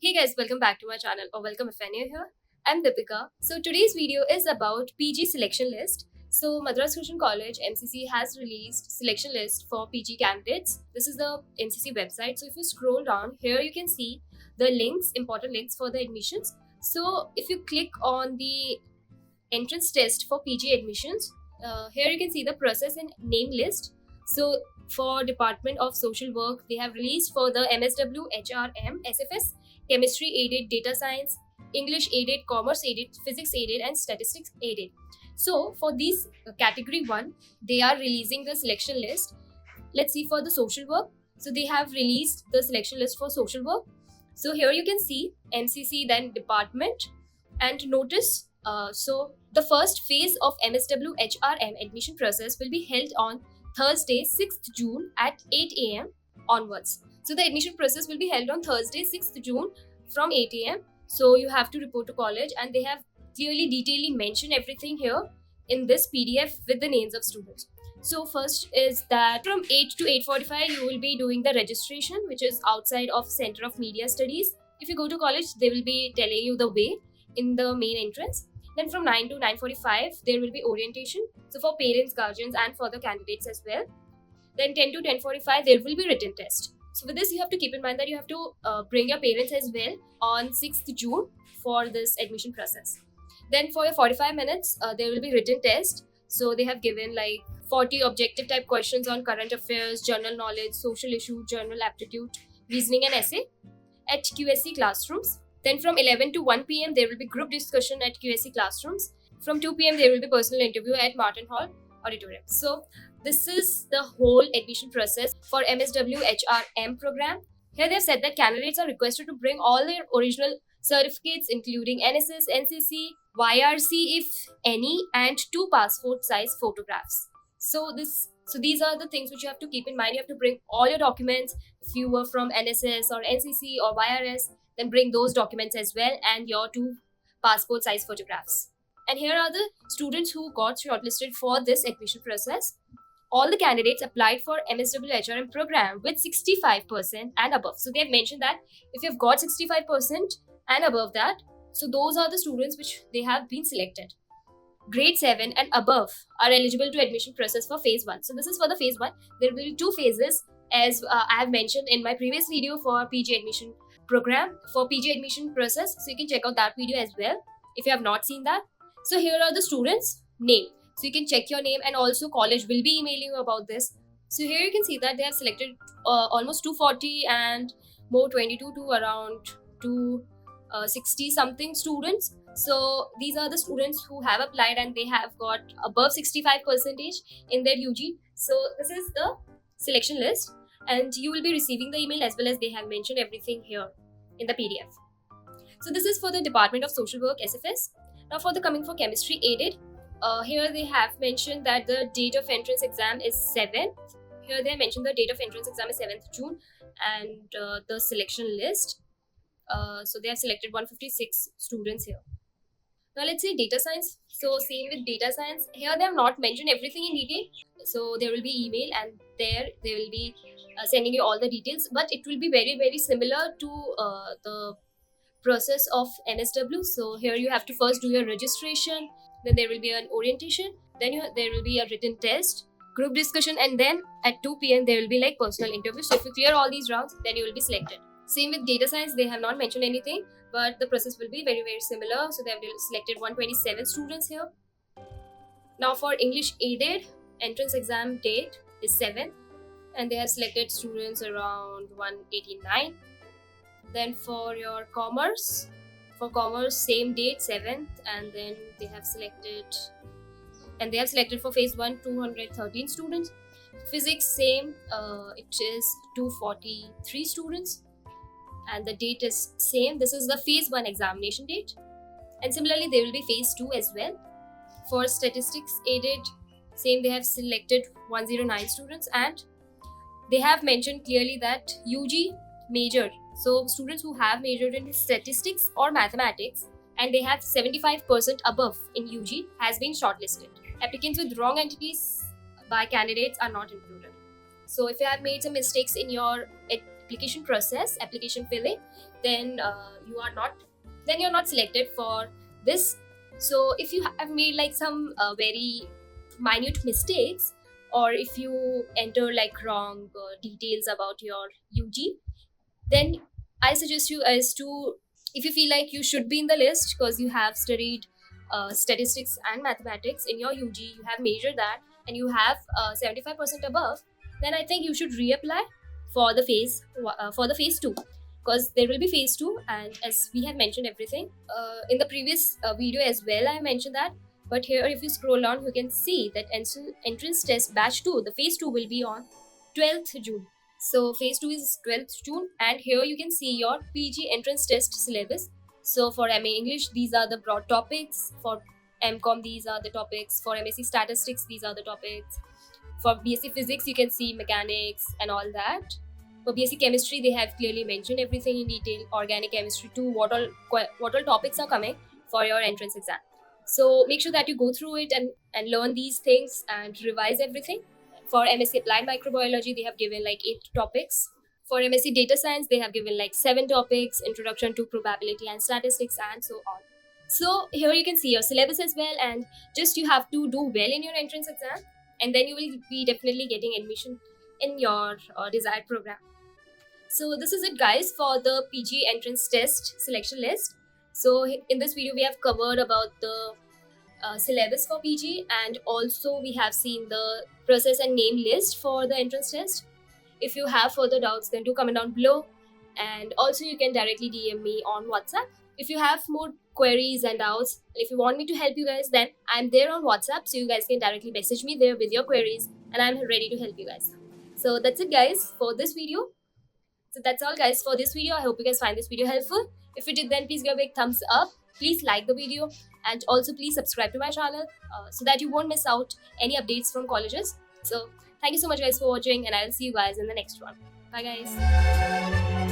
Hey guys, welcome back to my channel or welcome if you're here. I'm Deepika. So today's video is about PG selection list. So Madras Christian College MCC has released selection list for PG candidates. This is the MCC website. So if you scroll down here, you can see the links, important links for the admissions. So if you click on the entrance test for PG admissions, here you can see the process and name list. So for Department of Social Work, they have released for the MSW, HRM, SFS, Chemistry aided, Data Science, English aided, Commerce aided, Physics aided, and Statistics aided. So for these category 1, they are releasing the selection list. Let's see for the social work. So they have released the selection list for social work. So here you can see MCC, then department, and notice. So the first phase of MSW HRM admission process will be held on Thursday, 6th June at 8 a.m. onwards. So the admission process will be held on Thursday, 6th June from 8 a.m. So you have to report to college, and they have clearly, detailedly mentioned everything here in this PDF with the names of students. So first is that from 8 to 8:45 you will be doing the registration, which is outside of Center of Media Studies. If you go to college, they will be telling you the way in the main entrance. Then from 9 to 9:45 there will be orientation. So for parents, guardians, and for the candidates as well. Then 10 to 10:45 there will be written test. So with this, you have to keep in mind that you have to bring your parents as well on 6th June for this admission process. Then for your 45 minutes, there will be written test. So they have given like 40 objective type questions on current affairs, general knowledge, social issue, general aptitude, reasoning, and essay at QSC classrooms. Then from 11 to 1 p.m. there will be group discussion at QSC classrooms. From 2 p.m. there will be personal interview at Martin Hall Auditorium. So this is the whole admission process for MSW HRM program. Here they've said that candidates are requested to bring all their original certificates including NSS, NCC, YRC if any, and 2 passport size photographs. So these are the things which you have to keep in mind. You have to bring all your documents. If you were from NSS or NCC or YRS, then bring those documents as well, and your 2 passport size photographs. And here are the students who got shortlisted for this admission process. All the candidates applied for MSW HRM program with 65% and above. So they have mentioned that if you've got 65% and above that, so those are the students which they have been selected. Grade 7 and above are eligible to admission process for phase 1. So this is for the phase 1. There will be 2 phases, as I have mentioned in my previous video for PG admission program, for PG admission process. So you can check out that video as well if you have not seen that. So here are the students' name. So you can check your name, and also college will be emailing you about this. So here you can see that they have selected almost 240 and more 22 to around 260 something students. So these are the students who have applied and they have got above 65 percentage in their UG. So this is the selection list, and you will be receiving the email as well as they have mentioned everything here in the PDF. So this is for the Department of Social Work SFS. Now for the coming for chemistry aided, here they have mentioned that the date of entrance exam is 7th. Here they have mentioned the date of entrance exam is 7th June, and the selection list. So they have selected 156 students here. Now let's say data science. So same with data science. Here they have not mentioned everything in detail. So there will be email, and there they will be sending you all the details. But it will be very similar to the process of MSW. So here you have to first do your registration. Then there will be an orientation. Then there will be a written test, group discussion, and then at 2 p.m. there will be like personal interview. So if you clear all these rounds, then you will be selected. Same with data science. They have not mentioned anything, but the process will be very similar. So they have selected 127 students here. Now for English aided, entrance exam date is 7th, and they have selected students around 189. Then for your commerce, same date 7th, and then they have selected for phase 1 213 students. Physics same, it is 243 students, and the date is same. This is the phase 1 examination date, and similarly there will be phase 2 as well. For statistics aided, same, they have selected 109 students, and they have mentioned clearly that UG major, so students who have majored in statistics or mathematics and they have 75% above in UG has been shortlisted. Applicants with wrong entities by candidates are not included. So if you have made some mistakes in your application process, application filling, then you're not selected for this. So if you have made like some very minute mistakes, or if you enter like wrong details about your UG, then I suggest you guys to, if you feel like you should be in the list because you have studied statistics and mathematics in your UG, you have measured that, and you have 75% above, then I think you should reapply for the phase 2, because there will be phase 2. And as we have mentioned everything in the previous video as well, I mentioned that. But here, if you scroll down, you can see that entrance test batch 2, the phase 2 will be on 12th June. So phase 2 is 12th June, and here you can see your PG entrance test syllabus. So for MA English, these are the broad topics. For MCOM, these are the topics. For MSc Statistics, these are the topics. For BSc Physics, you can see mechanics and all that. For BSc Chemistry, they have clearly mentioned everything in detail. Organic Chemistry too, what all topics are coming for your entrance exam. So make sure that you go through it and learn these things and revise everything. For MSc Applied Microbiology, they have given like 8 topics. For MSc Data Science, they have given like 7 topics, Introduction to Probability and Statistics, and so on. So here you can see your syllabus as well, and just you have to do well in your entrance exam, and then you will be definitely getting admission in your desired program. So this is it, guys, for the PG entrance test selection list. So in this video, we have covered about the syllabus for PG, and also we have seen the process and name list for the entrance test. If you have further doubts, then do comment down below, and also you can directly DM me on WhatsApp if you have more queries and doubts. If you want me to help you guys, then I'm there on WhatsApp, so you guys can directly message me there with your queries, and I'm ready to help you guys. So that's it, guys, for this video. So that's all, guys, for this video. I hope you guys find this video helpful. If you did, then please give a big thumbs up. Please like the video, and also please subscribe to my channel so that you won't miss out any updates from colleges. So thank you so much, guys, for watching, and I'll see you guys in the next one. Bye, guys.